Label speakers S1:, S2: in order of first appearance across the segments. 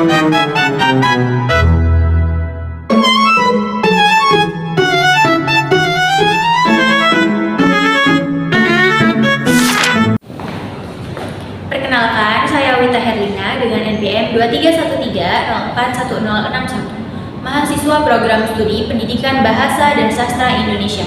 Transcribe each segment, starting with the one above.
S1: Perkenalkan, saya Wita Herlina dengan NPM 2313041061, mahasiswa program studi Pendidikan Bahasa dan Sastra Indonesia.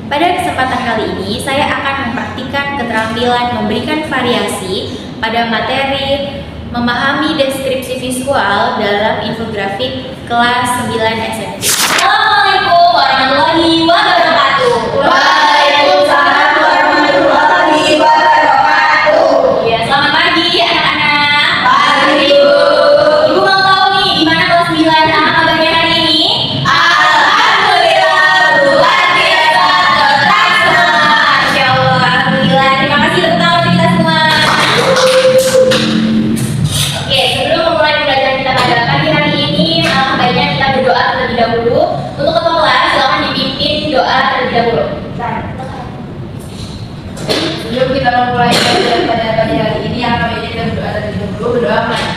S1: Pada kesempatan kali ini, saya akan mempraktikkan keterampilan memberikan variasi pada materi memahami deskripsi visual dalam infografik kelas 9 SMP. Assalamualaikum warahmatullahi wabarakatuh.
S2: Waalaikumsalam warahmatullahi wabarakatuh.
S1: Ya, selamat pagi anak-anak.
S2: Pagi, Bu.
S1: Ibu mau tahu nih gimana kelas 9 kabarnya hari ini?
S2: Alhamdulillah, luar biasa, tetap semangat.
S1: Masya Allah, alhamdulillah. Terima kasih tepuk tangan untuk kita semua. Oke, sebelum memulai pembelajaran kita pada pagi hari ini, baiknya kita berdoa terlebih dahulu. Untuk ketua kelas, silakan dipimpin doa terlebih dahulu.
S2: Sebelum kita memulai pelajaran pada pagi hari ini, yang baiknya kita berdoa terlebih dahulu. Berdoa mana?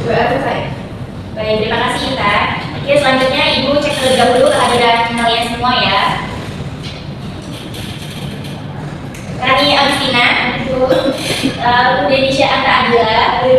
S2: Berdoa selesai.
S1: Baik, terima kasih Intan. Oke, selanjutnya Ibu cek terlebih dahulu kehadiran kalian semua ya. Rani Agustina, Bu Denisha Anta Adila, Bu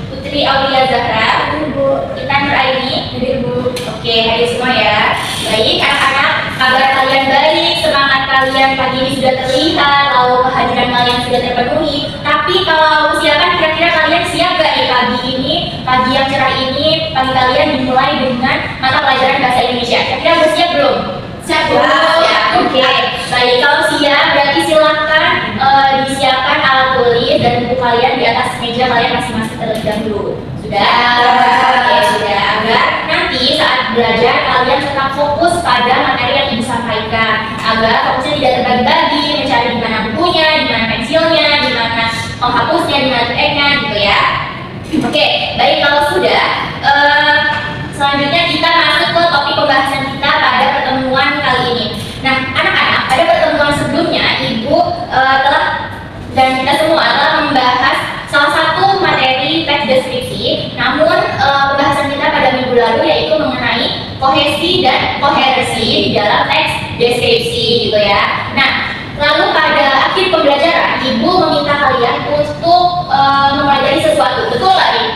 S1: Putri Aulia Zahra, Bu Intan Nuraini, Bu. Oke, hadir semua ya. Baik, anak-anak, kabar kalian baik, semangat kalian pagi ini sudah terlihat, lalu kehadiran kalian sudah terpenuhi. Tapi kalau persiapan, kira-kira kalian siap gak nih pagi ini? Pagi yang cerah ini, pagi kalian dimulai dengan mata pelajaran bahasa Indonesia. Kira-kira udah siap belum? Siap belum? Ya, oke. Baik, kalau siap berarti silakan disiapkan alat tulis dan buku kalian di atas meja kalian masing-masing terlebih dahulu. Sudah? Oke, sudah. Agar nanti saat belajar kalian tetap fokus pada materi yang Ibu sampaikan. Agar fokusnya tidak terbagi-bagi, mencari di mana bukunya, di mana pensilnya, di mana penghapusnya, di mana nya, gitu ya. Oke, baik kalau sudah. Selanjutnya kita masuk ke topik pembahasan kita pada pertemuan kali ini. Nah, anak-anak, pada pertemuan sebelumnya Ibu telah dan kita semua telah membahas salah satu materi teks deskripsi. Namun pembahasan kita pada minggu lalu yaitu mengenai kohesi dan koherensi di dalam teks deskripsi gitu ya. Nah, lalu pada akhir pembelajaran Ibu meminta kalian untuk mempelajari sesuatu. Betul nggak nih?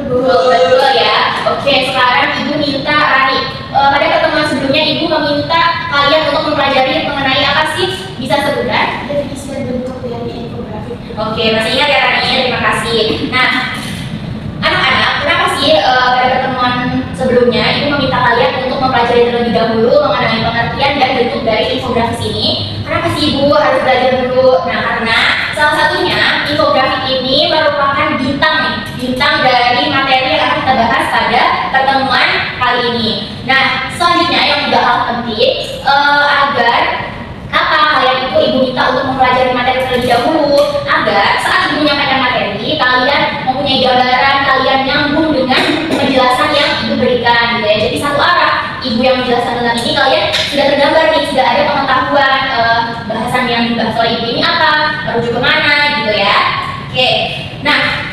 S1: Betul ya. Oke, sekarang Ibu minta Rani. Pada pertemuan sebelumnya Ibu meminta kalian untuk mempelajari mengenai apa sih? Bisa sebutan? Definisi dan bentuk dari infografik. Oke, masih ingat ya Rani? Terima kasih. Nah, anak-anak, kenapa sih pada pertemuan sebelumnya Ibu meminta kalian untuk mempelajari terlebih dahulu mengenai pengertian dan bentuk dari infografis ini? Kenapa sih Ibu harus belajar dulu? Nah, karena salah satunya infografik ini merupakan bintang dari materi yang akan kita bahas pada pertemuan kali ini. Nah, selanjutnya yang juga hal penting agar kalian itu Ibu minta untuk mempelajari materi terlebih dahulu agar saat Ibu menyampaikan materi kalian mempunyai gambaran, kalian nyambung dengan penjelasan yang Ibu berikan gitu ya. Jadi satu arah, Ibu yang menjelaskan tentang ini kalian sudah tergambar nih, sudah ada pengetahuan bahasan yang dibahas oleh Ibu ini apa, merujuk kemana gitu ya. Oke, nah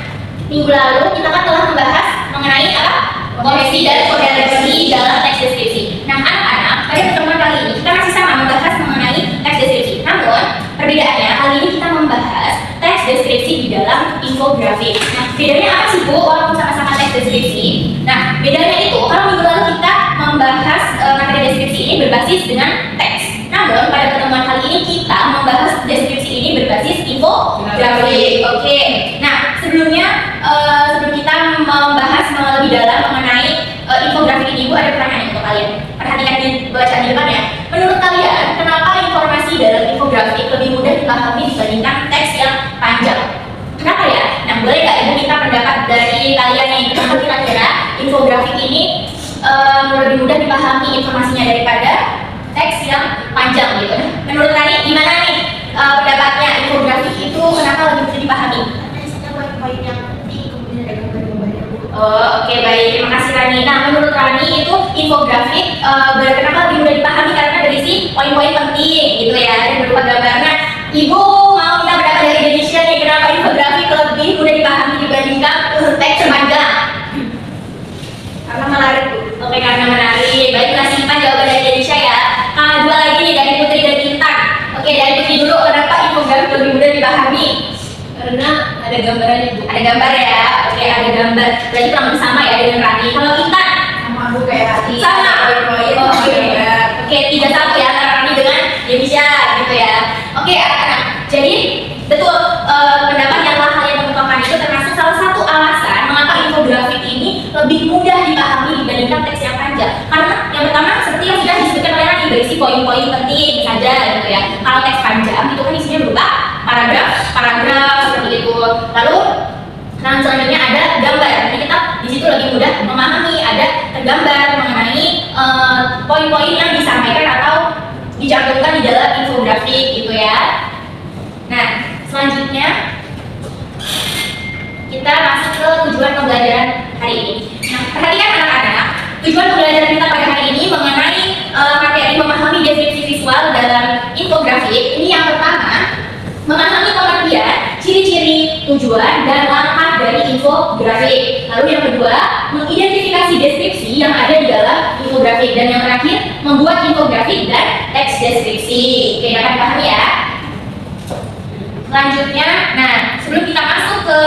S1: minggu lalu kita kan telah membahas mengenai apa? Kohesi dan koherensi dalam teks deskripsi. Nah, anak-anak, pada pertemuan kali ini kita masih sama membahas mengenai teks deskripsi. Namun, perbedaannya kali ini kita membahas teks deskripsi di dalam infografik. Nah, bedanya apa sih Bu? Walaupun sama-sama teks deskripsi. Nah, bedanya itu kalau minggu lalu kita membahas materi deskripsi ini berbasis dengan teks. Namun, pada pertemuan kali ini kita membahas deskripsi ini berbasis infografik. Oke. Nah, sebelum kita membahas lebih dalam mengenai infografik ini, Bu, ada pertanyaan untuk kalian. Perhatikan di bacaan di depan ya. Menurut kalian, kenapa informasi dalam infografik lebih mudah dipahami dibandingkan teks yang panjang? Kenapa ya? Nah, boleh nggak Ibu minta pendapat dari kalian yang kenapa kira-kira infografik ini lebih mudah dipahami informasinya daripada teks yang panjang gitu? Menurut kalian gimana nih pendapatnya, infografik itu kenapa lebih mudah dipahami? Poin yang penting, kemudian ada gambar-gambarnya. Oh, oke, baik, terima kasih Rani. Nah, menurut Rani itu infografik kenapa lebih mudah dipahami karena berisi poin-poin penting gitu ya, dan berupa gambar. Nah, Ibu mau minta pendapat dari Denisha nih, kenapa infografik lebih mudah dipahami
S2: Karena ada gambarannya Bu.
S1: Ada gambar ya. Oke, ada gambar. Berarti kurang lebih sama ya dengan Rani. Kalau Intan
S2: Sama aku kayak hati.
S1: sama.
S2: Poin-poin.
S1: Oke. Oke, 3-1 ya antara Rani dengan Denisha gitu ya. Oke, anak-anak. Jadi betul pendapat yang telah kalian kemukakan itu termasuk salah satu alasan mengapa infografik ini lebih mudah dipahami dibandingkan teks yang panjang. Karena yang pertama seperti yang sudah disebutkan oleh Rani, berisi poin-poin penting saja gitu ya. Kalau teks panjang itu kan isinya berupa paragraf seperti itu. Lalu selanjutnya ada gambar. Jadi kita di situ lebih mudah memahami, ada tergambar mengenai poin-poin yang disampaikan atau dicantumkan di dalam infografik gitu ya. Nah, selanjutnya kita masuk ke tujuan pembelajaran hari ini. Nah, perhatikan anak-anak, tujuan pembelajaran kita pada hari ini mengenai materi memahami deskripsi visual dalam infografik. Ini yang pertama, memahami pengertian, ciri-ciri, tujuan, dan langkah dari infografik. Lalu yang kedua, mengidentifikasi deskripsi yang ada di dalam infografik. Dan yang terakhir, membuat infografik dan teks deskripsi. Oke, dapat dipahami ya? Selanjutnya, nah sebelum kita masuk ke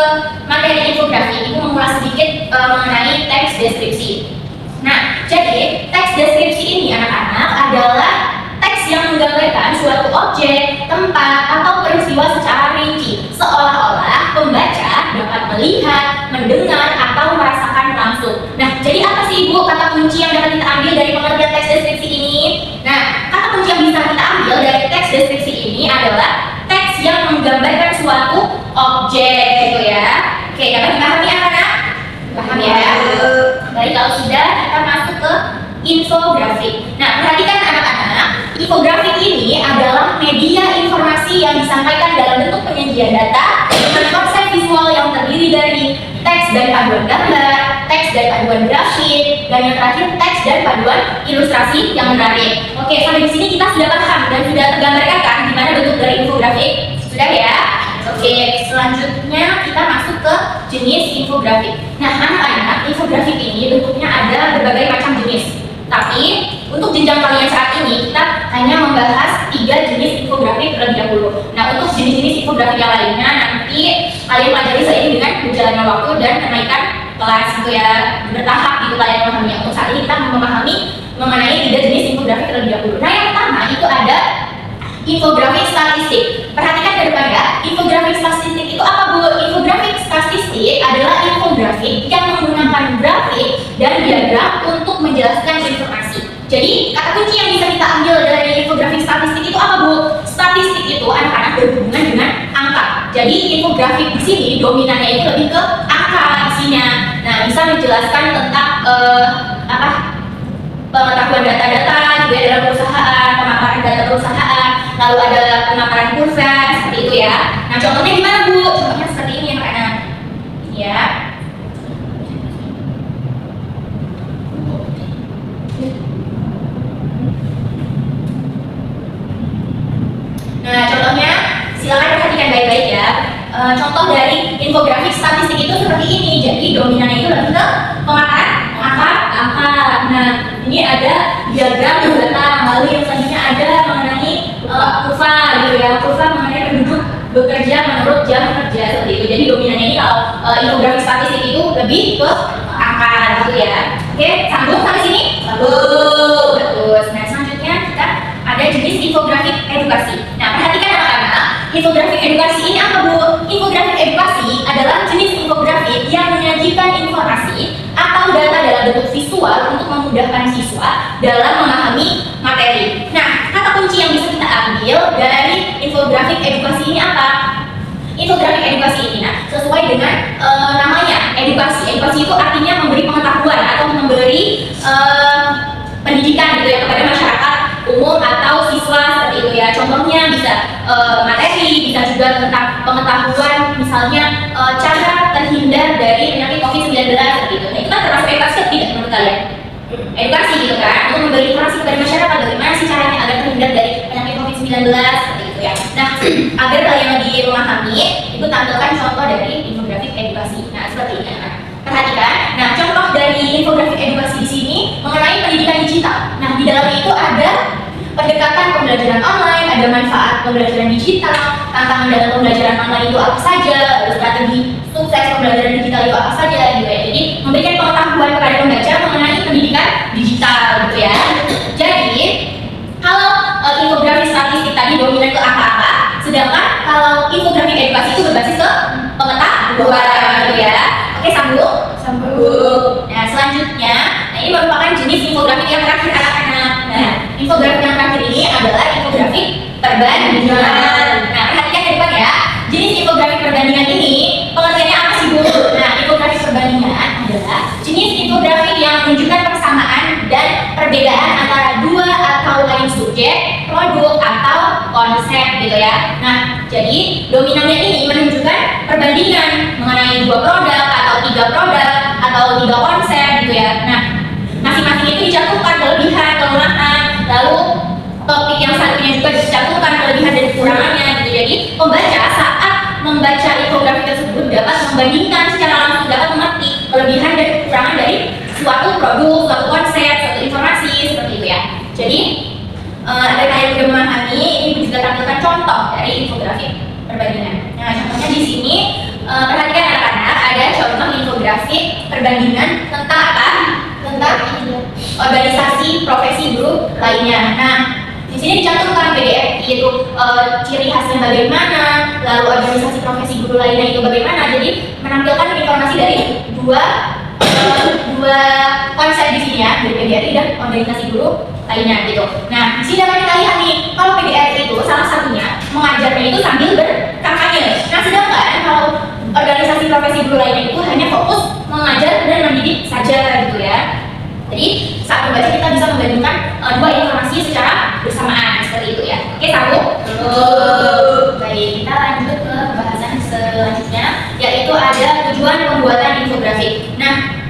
S1: materi infografik, itu mengulas sedikit mengenai teks deskripsi. Nah, jadi teks deskripsi ini anak-anak adalah teks yang menggambarkan suatu objek, tempat, atau peristiwa secara rinci, seolah-olah pembaca dapat melihat, mendengar, atau merasakan langsung. Nah, jadi apa sih Ibu kata kunci yang dapat kita ambil dari pengertian teks deskripsi ini? Nah, kata kunci yang bisa kita ambil dari teks deskripsi ini adalah teks yang menggambarkan suatu objek gitu ya. Oke, dapat dipahami anak-anak? Paham ya? Baik, kalau sudah kita masuk ke infografik. Nah, perhatikan anak-anak, infografik ini adalah media informasi yang disampaikan dalam bentuk penyajian data dengan konsep visual yang terdiri dari teks dan panduan gambar, teks dan panduan grafik, dan yang terakhir teks dan panduan ilustrasi yang menarik. Oke, sampai di sini kita sudah paham dan sudah tergambarkan kan di mana bentuk dari infografik? Sudah ya? Oke, selanjutnya kita masuk ke jenis infografik. Nah, anak-anak, infografik ini bentuknya ada berbagai macam jenis. Tapi untuk jenjang kalian saat ini kita hanya membahas 3 jenis infografik terlebih dahulu. Nah, untuk jenis-jenis infografik yang lainnya nanti kalian pelajari seiring dengan berjalannya waktu dan kenaikan kelas gitu ya, bertahap gitu kalian memahaminya. Untuk saat ini kita memahami mengenai 3 jenis infografik terlebih dahulu. Nah, yang pertama itu ada infografik statistik. Perhatikan ke depan ya, infografik statistik itu apa Bu? Infografik statistik adalah infografik yang menggunakan grafik dan diagram untuk menjelaskan informasi. Jadi kata kunci yang bisa kita ambil dari infografik statistik itu apa Bu? Statistik itu anak-anak berhubungan dengan angka. Jadi infografik di sini dominannya itu lebih ke angka isinya. Nah, bisa menjelaskan tentang pengetahuan data-data juga dalam perusahaan, pemaparan data perusahaan, lalu ada pemaparan kurva seperti itu ya. Nah, contohnya gimana Bu? Contohnya seperti ini ya anak-anak. Ya. Nah, contohnya silakan perhatikan baik-baik ya. Contoh dari infografik statistik itu seperti ini. Jadi dominannya itu lebih ke pemaparan angka. Nah, ini ada diagram data. Lalu yang selanjutnya ada mengenai kurva gitu ya. Kurva mengenai penduduk bekerja menurut jam kerja seperti itu. Jadi dominannya ini kalau infografik statistik itu lebih ke angka gitu ya. Oke, sambung sampai sini? Sambung. Bagus. Nah, selanjutnya kita ada jenis infografik edukasi. Nah, perhatikan anak-anak, infografik edukasi ini apa Bu? Infografik edukasi adalah jenis infografik yang menyajikan informasi atau data dalam bentuk visual untuk memudahkan siswa dalam memahami materi. Nah, kata kunci yang bisa kita ambil dari infografik edukasi ini apa? Infografik edukasi ini, nah, sesuai dengan namanya, edukasi. Edukasi itu artinya memberi pengetahuan atau memberi pendidikan gitu ya kepada masyarakat umum atau siswa seperti itu ya. Contohnya bisa materi, bisa juga tentang pengetahuan, misalnya cara terhindar dari penyakit COVID-19 seperti itu. Nah, itu kan termasuk edukasi atau tidak menurut kalian? Edukasi gitu kan, untuk memberi informasi kepada masyarakat bagaimana sih caranya agar terhindar dari penyakit COVID-19 seperti itu ya. Nah, agar kalian lebih memahami, itu tampilkan contoh dari infografik edukasi. Nah, seperti ini. Perhatikan. Nah, contoh dari infografik edukasi di sini mengenai pendidikan digital. Nah, di dalamnya itu ada pendekatan pembelajaran online, ada manfaat pembelajaran digital, tantangan dalam pembelajaran online itu apa saja, lalu strategi sukses pembelajaran digital itu apa saja gitu ya. Jadi memberikan pengetahuan kepada pembaca mengenai pendidikan digital gitu ya. Jadi kalau infografis statistik tadi dominan ke angka-angka, sedangkan kalau infografik edukasi itu berbasis ke pengetahuan gitu ya. Oke, sambung. Nah, selanjutnya, ini merupakan jenis infografik yang terakhir anak-anak. Nah, infografik yang terakhir ini adalah infografik perbandingan. Nah, perhatikan ke depan ya. Jenis infografik perbandingan ini pengertiannya apa sih, Bu? Nah, infografik perbandingan adalah jenis infografik yang menunjukkan persamaan dan perbedaan antara dua atau lain subjek, produk atau konsep gitu ya. Nah, jadi dominannya ini menunjukkan perbandingan mengenai dua produk atau tiga produk atau tiga konsep gitu ya. Nah, masing-masing itu dicantumkan kelebihan, kelemahan, lalu topik yang satunya juga dicantumkan kelebihan dan kekurangannya gitu. Jadi pembaca saat membaca infografik tersebut dapat membandingkan secara langsung, dapat mengerti kelebihan dan kekurangan dari suatu produk, suatu konsep, suatu informasi seperti itu ya. Jadi agar kalian sudah memahami, ini juga tampilkan contoh dari infografik perbandingan. Nah, contohnya di sini perhatikan anak-anak, ada contoh infografik perbandingan tentang apa? Tentang organisasi profesi guru lainnya. Nah, di sini dicantumkan PDF, yaitu ciri khasnya bagaimana, lalu organisasi profesi guru lainnya itu bagaimana. Jadi menampilkan informasi dari dua konsep di sini ya, dari PGRI dan organisasi guru lainnya gitu. Nah, di sini dapat kita lihat nih, kalau PGRI itu salah satunya mengajarnya itu sambil berkampanye. Nah, sedangkan kalau organisasi profesi guru lainnya itu hanya fokus mengajar dan mendidik saja gitu ya. Jadi saat membaca kita bisa membandingkan dua informasi secara bersamaan seperti itu ya. Oke, sambung. Baik, kita lanjut ke pembahasan selanjutnya, yaitu ada tujuan pembuatan infografik. Nah,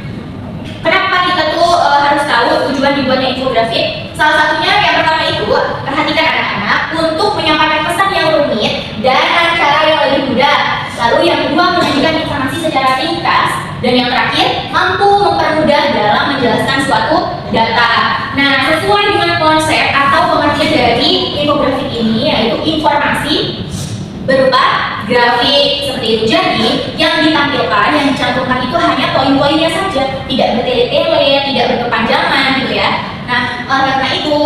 S1: kenapa kita tuh harus tahu tujuan dibuatnya infografik? Salah satunya yang pertama itu, perhatikan anak-anak, untuk menyampaikan pesan yang rumit dengan cara yang lebih mudah. Lalu yang kedua, menyajikan informasi secara ringkas. Dan yang terakhir, mampu mempermudah dalam menjelaskan suatu data. Nah, sesuai dengan konsep atau pengertian dari infografik ini, yaitu informasi berupa grafik seperti itu. Jadi, yang ditampilkan, yang dicantumkan itu hanya poin-poinnya saja, tidak bertele-tele, tidak berkepanjangan gitu ya. Nah, karena itu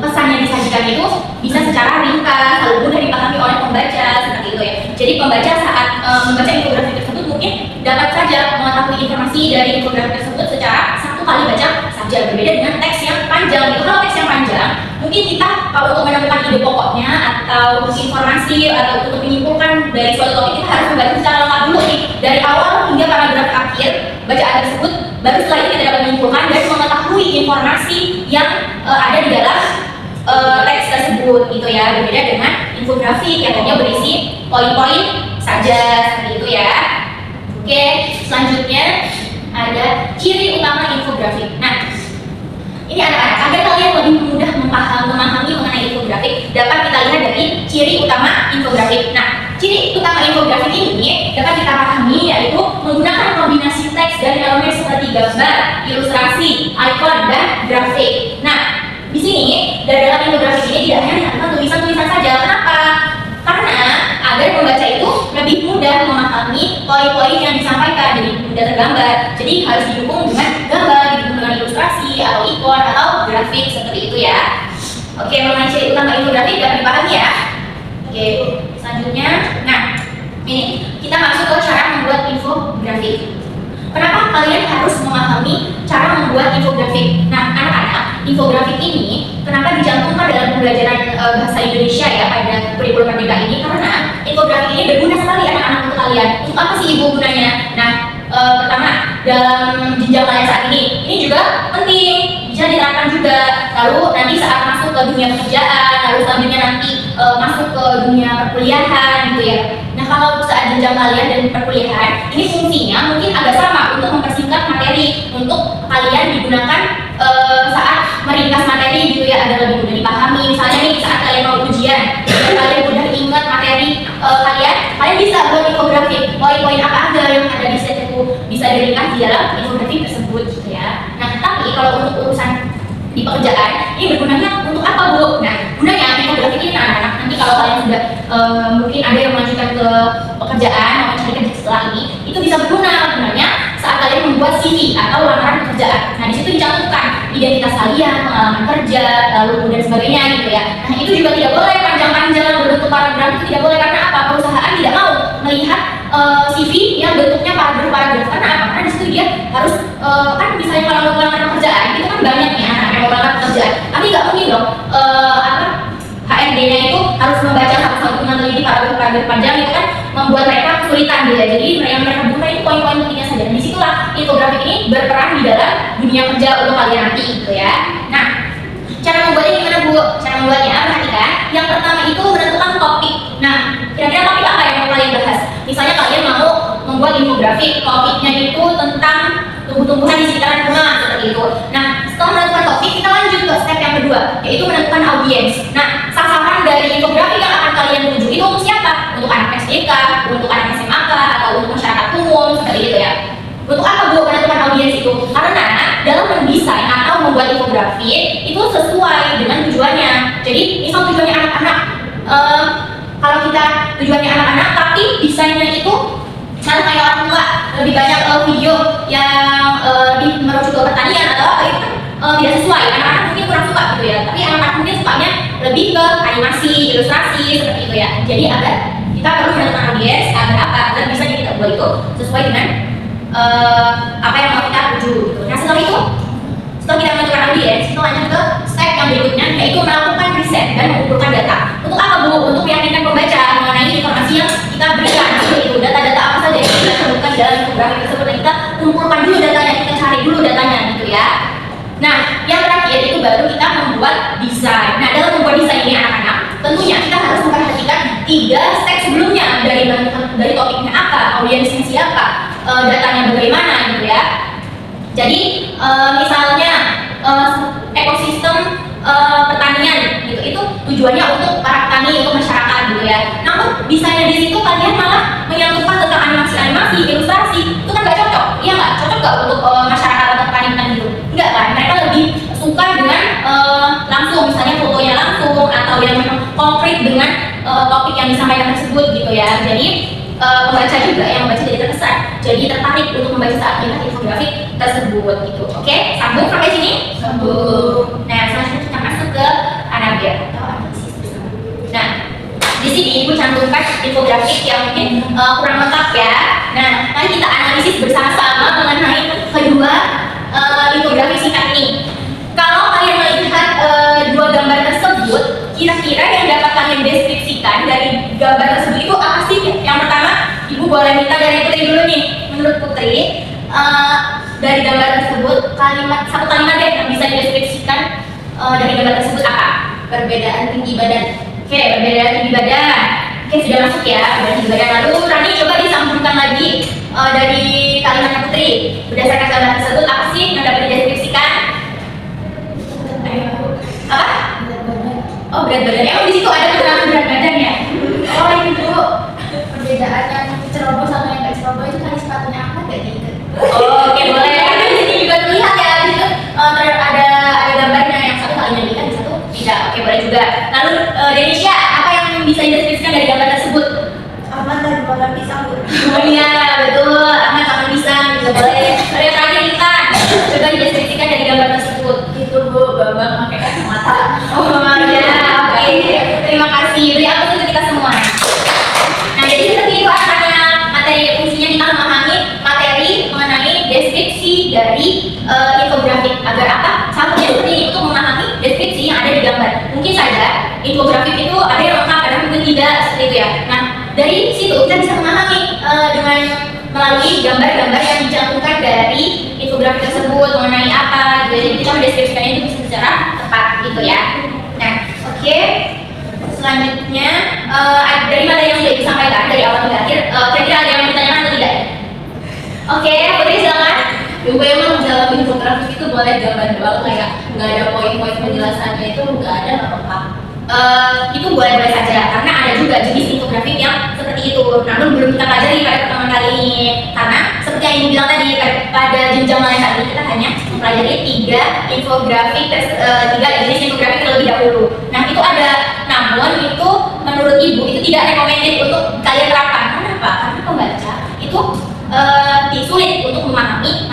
S1: pesan yang disajikan itu bisa secara ringkas, lalu mudah dipahami oleh pembaca seperti itu ya. Jadi pembaca saat membaca infografik tersebut mungkin dapat saja mengetahui informasi dari infografik tersebut secara satu kali baca saja, berbeda dengan teks yang panjang. Itu kalau teks yang panjang, mungkin kita kalau untuk menemukan ide pokoknya atau informasi atau untuk menyimpulkan dari suatu topik, kita harus membaca secara lengkap dulu nih, dari awal hingga paragraf akhir bacaan tersebut, baru setelah itu kita dapat menyimpulkan dan mengetahui informasi yang ada di dalam teks tersebut gitu ya, berbeda dengan infografik yang hanya berisi poin-poin saja seperti itu ya. Oke, selanjutnya ada ciri utama infografik. Nah, ini anak-anak, agar kalian lebih mudah memahami mengenai infografik, dapat kita lihat dari ciri utama infografik. Nah, ciri utama infografik ini dapat kita pahami yaitu menggunakan kombinasi teks dan elemen seperti gambar, ilustrasi, ikon, dan grafik. Nah, di sini dari dalam infografik ini tidak hanya ditanamkan tulisan-tulisan saja. Kenapa? Karena agar pembaca itu lebih mudah memahami poin-poin yang disampaikan, jadi mudah tergambar. Jadi harus didukung dengan gambar, didukung dengan ilustrasi atau ikon atau grafik seperti itu ya. Oke, mengenai ciri utama infografik dapat dipahami ya. Oke, selanjutnya, nah ini kita masuk ke cara membuat infografik. Kenapa kalian harus memahami cara membuat infografik? Nah, anak-anak, infografik ini kenapa dicantumkan dalam pembelajaran bahasa Indonesia ya pada kurikulum merdeka ini? Karena infografik ini berguna sekali anak-anak untuk kalian. Untuk apa sih ibu gunanya? Nah, pertama, dalam jenjang kalian saat ini juga penting, bisa diterapkan juga. Lalu nanti saat masuk ke dunia pekerjaan, lalu selanjutnya nanti masuk ke dunia perkuliahan gitu ya. Nah, kalau saat jenjang kalian dan perkuliahan, ini fungsinya mungkin agak sama untuk mempersingkat materi, untuk kalian digunakan saat meringkas materi gitu ya, agar lebih mudah dipahami. Misalnya nih, saat kalian mau ujian, agar kalian mudah ingat materi kalian bisa buat infografik, poin-poin apa aja yang ada di set itu bisa diringkas di dalam infografik tersebut gitu ya. Nah, tapi kalau untuk urusan di pekerjaan, ini bergunanya untuk apa, Bu? Nah, gunanya infografik ini mungkin ada yang melanjutkan ke pekerjaan atau cari kerja setelah ini, itu bisa berguna sebenarnya saat kalian membuat CV atau lamaran pekerjaan. Nah, di situ dicantumkan identitas kalian, pengalaman kerja, lalu dan sebagainya gitu ya. Nah, itu juga tidak boleh panjang-panjang berbentuk paragraf, itu tidak boleh. Karena apa? Perusahaan tidak mau melihat CV yang bentuknya paragraf-paragraf. Karena apa? Karena di situ dia harus kan misalnya kalau lamaran pekerjaan itu kan banyak nih anak yang melamar pekerjaan, tapi nggak mungkin dong HRD-nya itu harus membaca satu-satu meneliti paragraf-paragraf panjang, itu kan membuat mereka kesulitan gitu ya. Jadi yang mereka buka itu poin-poin pentingnya saja. Dan disitulah infografik ini berperan di dalam dunia kerja untuk kalian nanti gitu ya. Nah, cara membuatnya gimana Bu? Cara membuatnya, perhatikan. Yang pertama itu menentukan topik. Nah, kira-kira topik apa yang mau kalian bahas? Misalnya kalian mau membuat infografik, topiknya itu tentang tumbuh-tumbuhan di sekitaran rumah seperti itu. Nah, setelah menentukan topik, kita lanjut ke step yang kedua, yaitu menentukan audiens. Nah, sasaran dari infografik yang akan kalian tuju itu untuk siapa? Untuk anak SDK, untuk anak SMAK, atau untuk masyarakat umum seperti itu ya. Untuk apa Bu menentukan audiens itu? Karena dalam mendesain atau membuat infografik itu sesuai dengan tujuannya. Jadi, misal tujuannya anak-anak, kalau kita tujuannya anak-anak, tapi desainnya itu misalnya kayak orang tua, lebih banyak video yang merujuk ke pertanian atau apa itu tidak sesuai. Anak-anak mungkin kurang suka gitu ya, tapi anak-anak mungkin sukanya lebih ke animasi, ilustrasi seperti itu ya. Jadi agar kita perlu menentukan audiens agar apa? Agar bisa kita buat itu sesuai dengan apa yang mau kita tuju gitu. Nah, setelah kita menentukan audiens, kita lanjut ke step yang berikutnya, yaitu melakukan riset dan mengumpulkan data. Untuk apa Bu? Untuk meyakinkan pembaca mengenai informasi yang kita berikan seperti itu. Data-data apa saja yang kita temukan dalam infografik tersebut, dan kita kumpulkan dulu datanya, kita cari dulu datanya gitu ya. Nah, yang terakhir itu baru kita membuat desain. Nah, dalam membuat desain ini anak-anak, tentunya kita harus memperhatikan 3 step sebelumnya, dari topiknya apa, audiensnya siapa, datanya bagaimana gitu ya. Jadi misalnya ekosistem pertanian gitu, itu tujuannya untuk para petani, untuk masyarakat gitu ya. Namun desainnya di situ kalian malah menyangkutkan tentang animasi-animasi, ilustrasi, itu kan nggak cocok. Iya nggak cocok nggak untuk masyarakat atau petani gitu? Enggak kan? Mereka lebih suka dengan langsung, misalnya fotonya langsung atau yang memang konkret dengan topik yang disampaikan tersebut gitu ya. Jadi pembaca juga yang membaca jadi terkesan, jadi tertarik untuk membaca saat melihat infografik tersebut gitu. Oke, sambung sampai sini? Sambung. Nah, selanjutnya kita masuk ke analisis atau analisis. Nah, di sini Ibu cantumkan infografik yang mungkin kurang lengkap ya. Nah, mari kita analisis bersama-sama mengenai kedua infografik singkat ini. Kalau kalian melihat 2 gambar tersebut, kira-kira yang dapat kalian deskripsikan dari gambar tersebut itu apa sih? Yang pertama, Ibu boleh minta dari Putri dulu nih. Menurut Putri, dari gambar tersebut, satu kalimat deh yang bisa dideskripsikan dari gambar tersebut apa? Perbedaan tinggi badan. Oke, perbedaan tinggi badan. Oke, sudah masuk ya, perbedaan tinggi badan. Lalu Rani coba disambungkan lagi dari kalimatnya Putri. Berdasarkan gambar tersebut, apa sih yang dapat dideskripsikan? Apa? Oh, berat badan. Emang di situ ada keterangan berat badan ya? Oh, itu perbedaan yang ceroboh sama yang nggak ceroboh itu kan sepatunya apa nggak gitu? Oh, oke, boleh. Karena di sini juga terlihat ya, di situ ada gambarnya, yang satu kalinya dilihat, di satu tidak. Oke, boleh juga. Lalu Denisha, apa yang bisa dideskripsikan dari gambar tersebut? Aman dan makan pisang. Oh iya, betul. Aman makan pisang juga boleh. Ada yang terakhir kita coba dideskripsikan dari gambar tersebut. Itu Bu, Bambang pakai kacamata. Oh iya, oke. Terima kasih. Beri aplaus untuk kita semua. Nah, jadi seperti itu asalnya materi fungsinya, kita memahami materi mengenai deskripsi dari infografik. Agar apa? Satunya seperti ini, untuk memahami deskripsi yang ada di gambar. Mungkin saja infografik itu ada yang lengkap, ada mungkin tidak seperti itu ya. Nah, dari situ kita bisa memahami dengan melalui gambar-gambar yang dicantumkan dari infografik tersebut mengenai apa gitu. Jadi kita mendeskripsikannya itu secara tepat gitu ya. Nah, oke. Selanjutnya dari materi yang sudah disampaikan dari awal hingga akhir, kira-kira ada yang ditanyakan atau tidak? Oke, Putri silakan.
S2: Ibu emang dalam infografik itu boleh gambar doang, kayak nggak ada poin-poin penjelasannya, itu nggak ada apa-apa.
S1: Itu boleh-boleh saja, karena ada juga jenis infografik yang seperti itu. Namun belum kita pelajari pada pertemuan kali ini, karena seperti yang Ibu bilang tadi, pada jenjang mulai saat ini kita hanya mempelajari 3 infografik, 3 jenis infografik terlebih dahulu. Nah, itu ada, namun itu menurut ibu itu tidak recommended untuk kalian terapkan. Kenapa? Karena pembaca itu sulit untuk memahami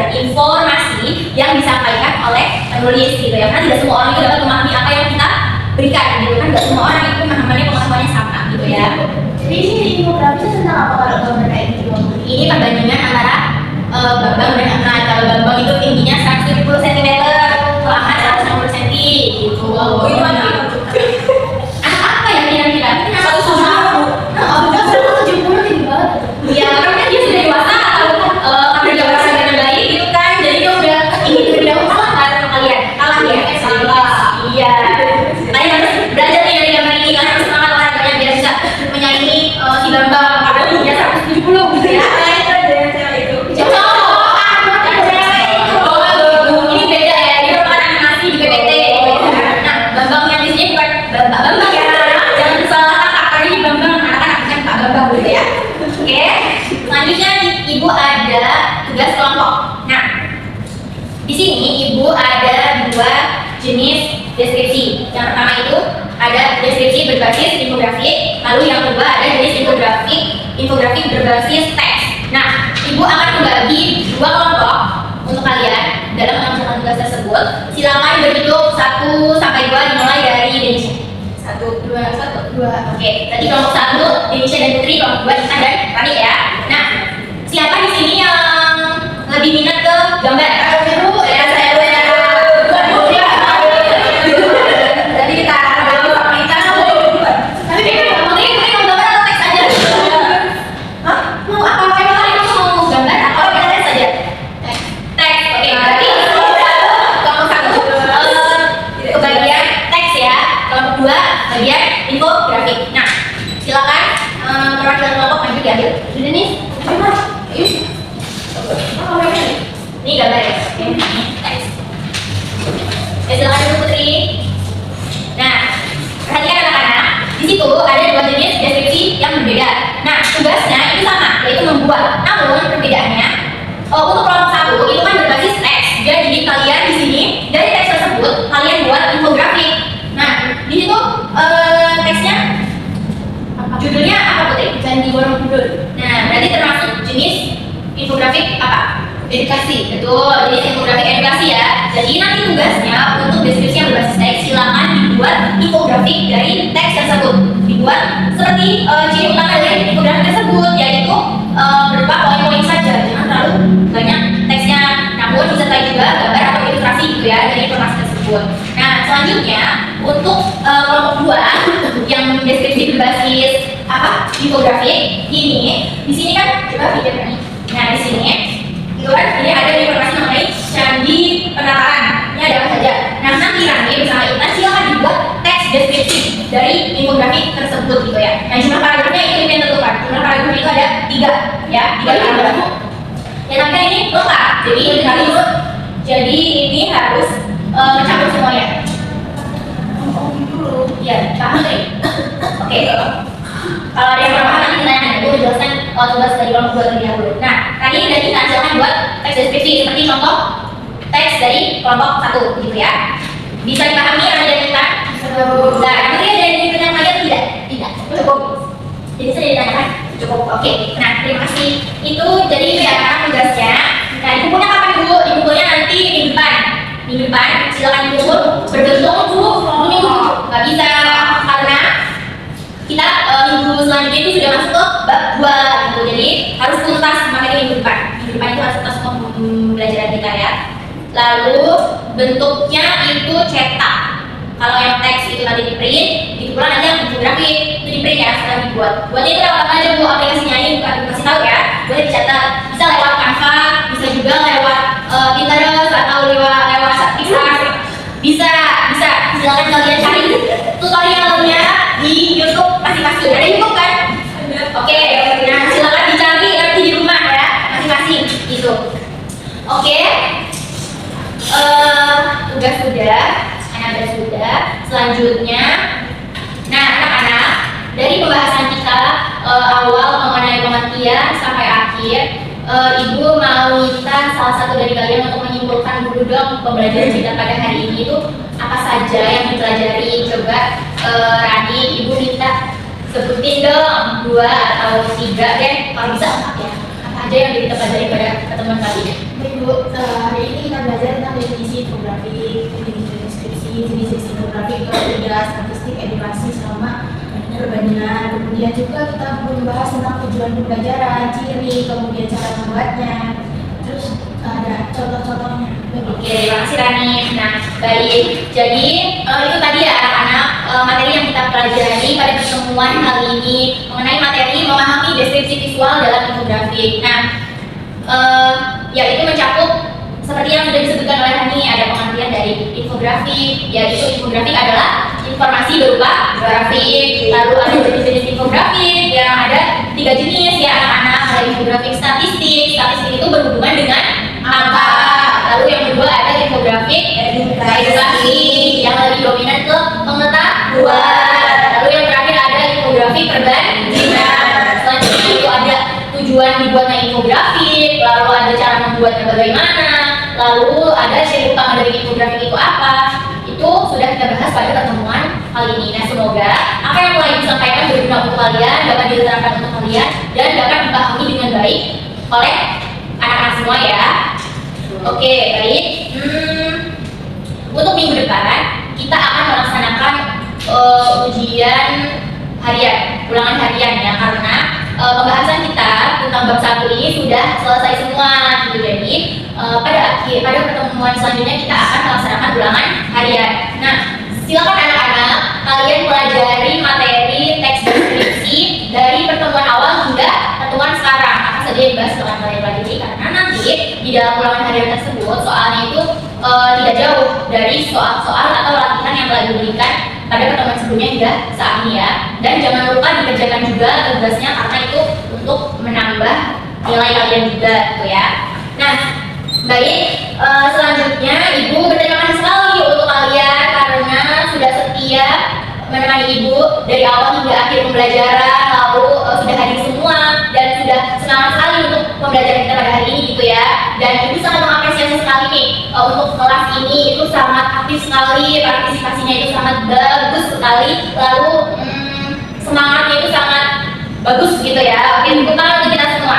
S1: informasi yang disampaikan oleh penulis gitu ya. Karena tidak semua orang itu dapat memahami apa yang kita berikan gitu kan. Tidak semua orang itu pemahamannya sama gitu ya.
S2: Jadi ini infografis tentang apa kalau gambar kayak gitu?
S1: Ini perbandingan antara Bambang dan Ahmad. Kalau Bambang itu tingginya 170 cm, kalau Ahmad 160 cm gitu.
S2: Oh, itu mana?
S1: Apa ya kira-kira?
S2: Satu sama. Nah, aku 170 tinggi banget.
S1: Ya karena dia sudah dewasa, karena dia merasa dengan baik gitu kan, jadi dia udah ingin lebih dahulu kalah sama kalian, kalah ya,
S2: Salah.
S1: iya. Kalian harus belajar nih dari gambar ini, kalian harus semangat olahraganya biar bisa menyaingi si Bambang, karena dia 170 gitu ya. Ini beda ya, dia merupakan animasi di PPT. Nah, Bambang yang di sini bukan Bambang ya, jangan disalahkan akarnya di Bambang, anak-anak bukan Pak Bambang gitu ya. Oke, selanjutnya ibu ada tugas kelompok. Nah, di sini ibu ada dua jenis deskripsi. Yang pertama itu ada deskripsi berbasis infografik, lalu yang kedua ada jenis infografik berbasis teks. Nah, ibu akan membagi dua kelompok untuk kalian dalam mengerjakan tugas tersebut. Silakan berhitung 1 sampai 2 dimulai dari Denisha. 1, 2. Oke, tadi kelompok 1 Denisha dan Putri, kelompok 2 Intan dan Rani ya. Nah, siapa di sini yang lebih minat ke gambar? Saya Jadi kita sama Intan tapi Putri mau gambar atau teks aja? Hah? Mau apa? Emang kalian mau gambar atau kita teks aja? Teks, oke. Berarti kelompok 1 kebagian teks ya, kelompok 2 bagian infografik. Nah, silakan perwakilan kelompok maju diambil. Sudah nih, ini gambar ya. Teks. Silakan dulu Putri. Nah, perhatikan anak-anak, di situ ada dua jenis deskripsi yang berbeda. Nah, tugasnya itu sama, yaitu membuat. Namun perbedaannya, untuk kelompok 1 itu kan berbasis teks. Jadi kalian di sini dari teks tersebut kalian buat infografik. Nah, di situ teksnya judulnya apa Putri?
S2: Candi Borobudur.
S1: Nah, berarti termasuk jenis infografik apa?
S2: Edukasi.
S1: Betul, jenis infografik edukasi ya. Jadi nanti tugasnya untuk deskripsi yang berbasis teks silakan dibuat infografik dari teks tersebut. Dibuat seperti ciri utama dari infografik tersebut, yaitu berupa poin-poin saja, jangan terlalu banyak teksnya. Namun disertai juga gambar atau ilustrasi gitu ya dari informasi tersebut. Nah, selanjutnya untuk kelompok 2 yang deskripsi berbasis apa? Infografik ini. Di sini kan coba videonya. Nah, di sini itu kan ini ada informasi mengenai candi penataan. Ini ada apa saja. Nah, nanti Rani bersama Intan silakan dibuat teks deskripsi dari infografik tersebut gitu ya. Nah, jumlah paragrafnya itu yang tentukan. Jumlah paragraf itu ada 3 ya, 3 paragraf. Dan nanti ini lengkap. Jadi ini harus mencakup semuanya. Ya, paham nih? Oke. Kalau ada yang kurang paham nanti tanya, aku menjelaskan tugas dari kelompok 2 terlebih dahulu. Nah, tadi dari kita silakan buat teks deskripsi seperti contoh teks dari kelompok 1 gitu ya. Bisa dipahami ada yang kita? Nah, nanti ada yang ditanya lagi atau tidak? Tidak. Cukup. Jadi saya ditanyakan cukup. Oke. Nah, terima kasih. Itu jadi ya tugasnya. Nah, dikumpulnya kapan dulu? Dikumpulnya nanti minggu depan. Minggu depan silakan dikumpul berbentuk dulu minggu. Nggak bisa karena kita minggu selanjutnya itu sudah masuk ke bab 2 gitu. Jadi harus tuntas makanya minggu depan. Minggu depan itu harus tuntas untuk pembelajaran kita ya. Lalu bentuknya itu cetak. Kalau yang teks itu nanti di print, itu pula nanti yang infografik itu di print ya setelah dibuat. Buatnya itu lewat aja bu aplikasinya ini bukan kasih tahu ya. Boleh dicatat. Bisa lewat Canva, bisa juga lewat Pinterest atau lewat Pixar. Bisa. Silakan kalian cari tutorialnya di YouTube masing-masing. Ada YouTube kan? Oke. Nah silakan dicari nanti di rumah ya masing-masing gitu. Oke. Tugas sudah. Selanjutnya, nah anak-anak dari pembahasan kita awal mengenai pengertian sampai akhir, ibu mau minta salah satu dari kalian untuk menyimpulkan dulu dong pembelajaran kita pada hari ini itu apa saja yang dipelajari. Coba Rani, Ibu minta sebutin dong 2 atau 3 deh, kalau bisa 4 ya. Apa aja yang kita pelajari pada pertemuan kali ini?
S2: Baik Bu, hari ini kita belajar tentang definisi infografik, definisi deskripsi, jenis infografik, metode, statistik, edukasi, sama perbandingan. Kemudian juga kita membahas tentang tujuan pembelajaran, ciri, kemudian cara membuatnya, terus ada contoh-contohnya.
S1: Oke, terima kasih Rani. Nah, baik. Jadi itu tadi ya anak-anak materi yang kita pelajari pada pertemuan kali ini mengenai materi memahami deskripsi visual dalam infografik. Nah, yaitu mencakup seperti yang sudah disebutkan oleh Rani, ada pengertian dari infografik, yaitu infografik adalah informasi berupa grafik. Lalu ada jenis-jenis infografik yang ada 3 jenis ya anak-anak. Ada infografik statistik, statistik itu berhubungan dengan angka. Lalu yang kedua ada infografik edukasi yang lebih dominan ke pengetahuan. Lalu yang terakhir ada infografik perbandingan. Selanjutnya itu ada tujuan dibuatnya infografik, lalu ada cara membuatnya bagaimana, lalu ada ciri utama dari infografik itu apa. Itu sudah kita bahas pada pertemuan kali ini. Nah, semoga apa yang telah disampaikan berguna untuk kalian, dapat diterapkan untuk kalian, dan dapat dipahami dengan baik oleh anak-anak semua ya. Oke, baik. Untuk minggu depan kita akan melaksanakan ujian harian, ulangan harian ya, karena pembahasan kita tentang bab 1 ini sudah selesai semua gitu. Jadi pada pertemuan selanjutnya kita akan melaksanakan ulangan harian. Nah, silakan anak-anak kalian pelajari materi teks deskripsi dari pertemuan awal hingga pertemuan sekarang. Apa saja yang dibahas akan kalian pelajari, karena nanti di dalam ulangan harian tersebut soalnya itu tidak jauh dari soal-soal atau latihan yang telah diberikan pada pertemuan sebelumnya hingga saat ini ya. Dan jangan lupa dikerjakan juga tugasnya, karena itu untuk menambah nilai kalian juga gitu ya. Nah, baik, selanjutnya Ibu berterima kasih sekali untuk kalian karena sudah setia menemani Ibu dari awal hingga akhir pembelajaran, lalu sudah hadir semua dan sudah semangat sekali untuk pembelajaran kita pada hari ini gitu ya. Dan Ibu sangat mengapresiasi sekali nih untuk kelas ini, itu sangat aktif sekali, partisipasinya itu sangat bagus sekali, lalu semangatnya itu sangat bagus gitu ya. Oke, tepuk tangan untuk kita semua.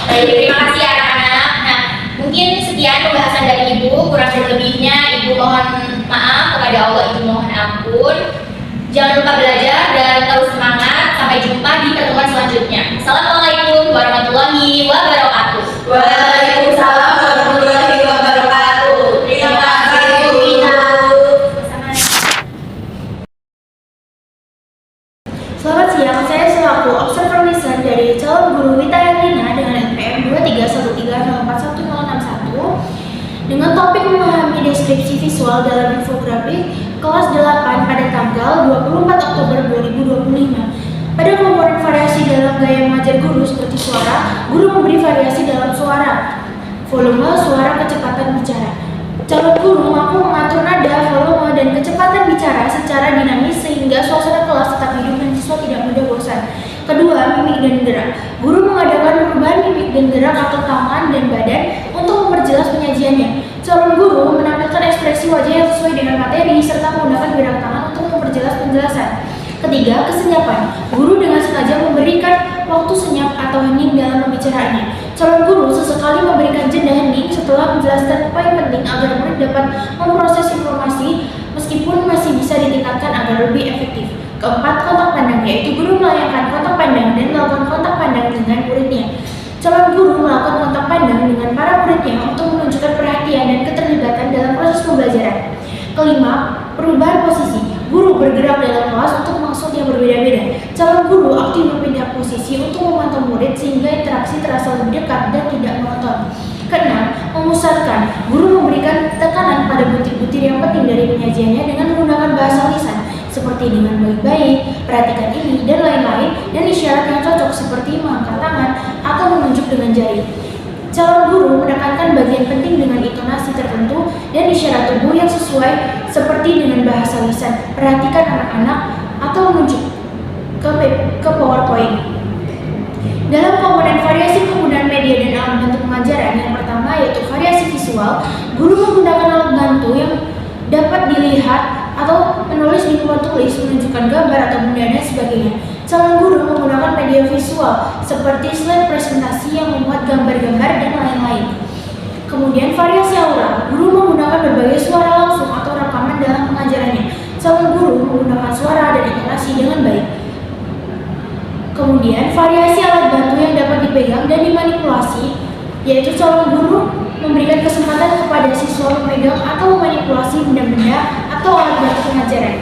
S1: Baik, terima kasih ya anak-anak. Nah, mungkin sekian pembahasan dari Ibu, kurang dan lebihnya Ibu mohon maaf, kepada Allah Ibu mohon ampun. Jangan lupa belajar dan terus semangat. Sampai jumpa di pertemuan selanjutnya. Assalamualaikum warahmatullahi wabarakatuh.
S2: Waalaikumsalam warahmatullahi wabarakatuh. Terima kasih Bu Ina.
S3: Selamat siang, saya selaku observer lisan dari calon guru Wita Yanglina dengan NPM 231304161 dengan topik memahami deskripsi visual dalam infografik kelas 8 pada tanggal 24 Oktober 2025. Pada komponen variasi dalam gaya mengajar guru seperti suara, guru memberi variasi dalam suara, volume, suara, kecepatan bicara. Calon guru mampu mengatur nada, volume, dan kecepatan bicara secara dinamis sehingga suasana kelas tetap hidup dan siswa tidak mudah bosan. Kedua, mimik dan gerak. Guru mengadakan perubahan mimik dan gerak atau tangan dan badan untuk memperjelas penyajiannya. Calon guru menampilkan ekspresi wajah yang sesuai dengan materi serta menggunakan gerak tangan untuk memperjelas penjelasan. Ketiga, kesenyapan. Guru dengan sengaja memberikan waktu senyap atau hening dalam pembicaraannya. Calon guru sesekali memberikan jeda hening setelah menjelaskan poin penting agar murid dapat memproses informasi meskipun masih bisa ditingkatkan agar lebih efektif. Keempat, kontak pandang, yaitu guru melayangkan kontak pandang dan melakukan kontak pandang dengan muridnya. Calon guru melakukan kontak pandang dengan para muridnya untuk menunjukkan perhatian dan keterlibatan dalam proses pembelajaran. Kelima, perubahan posisi. Guru bergerak dalam kelas untuk maksud yang berbeda-beda. Calon guru aktif berpindah posisi untuk memantau murid sehingga interaksi terasa lebih dekat dan tidak monoton. Keenam, memusatkan. Guru memberikan tekanan pada butir-butir yang penting dari penyajiannya dengan menggunakan bahasa lisan seperti dengan baik-baik, perhatikan ini, dan lain-lain, dan isyarat yang cocok seperti mengangkat tangan atau menunjuk dengan jari. Calon guru menekankan bagian penting dengan intonasi tertentu dan isyarat tubuh yang sesuai seperti dengan bahasa lisan. Perhatikan anak-anak atau menunjuk ke PowerPoint. Dalam komponen variasi penggunaan media dan alat bantu pengajaran, yang pertama yaitu variasi visual, guru menggunakan alat bantu yang dapat dilihat atau menulis di papan tulis, menunjukkan gambar atau benda dan sebagainya. Calon guru menggunakan media visual seperti slide presentasi yang memuat gambar-gambar dan lain-lain. Kemudian variasi aura, guru menggunakan berbagai suara langsung atau rekaman dalam pengajarannya. Calon guru menggunakan suara dan intonasi dengan baik. Kemudian variasi alat bantu yang dapat dipegang dan dimanipulasi, yaitu calon guru memberikan kesempatan kepada siswa memegang atau memanipulasi benda-benda atau alat bantu pengajaran.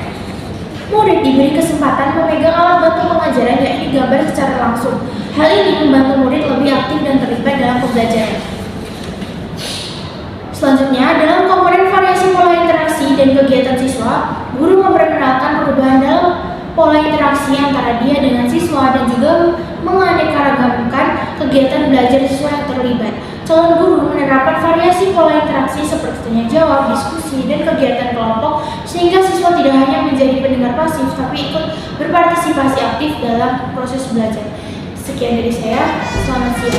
S3: Murid diberi kesempatan memegang alat bantu pengajaran yakni gambar secara langsung. Hal ini membantu murid lebih aktif dan terlibat dalam pembelajaran. Selanjutnya, dalam komponen variasi pola interaksi dan kegiatan siswa, guru memperkenalkan perubahan dalam pola interaksi antara dia dengan siswa dan juga menganeka-ragamkan kegiatan belajar siswa yang terlibat. Calon guru menerapkan variasi pola interaksi seperti tanya jawab, diskusi, dan kegiatan kelompok sehingga siswa tidak hanya menjadi pendengar pasif tapi ikut berpartisipasi aktif dalam proses belajar. Sekian dari saya, selamat siang.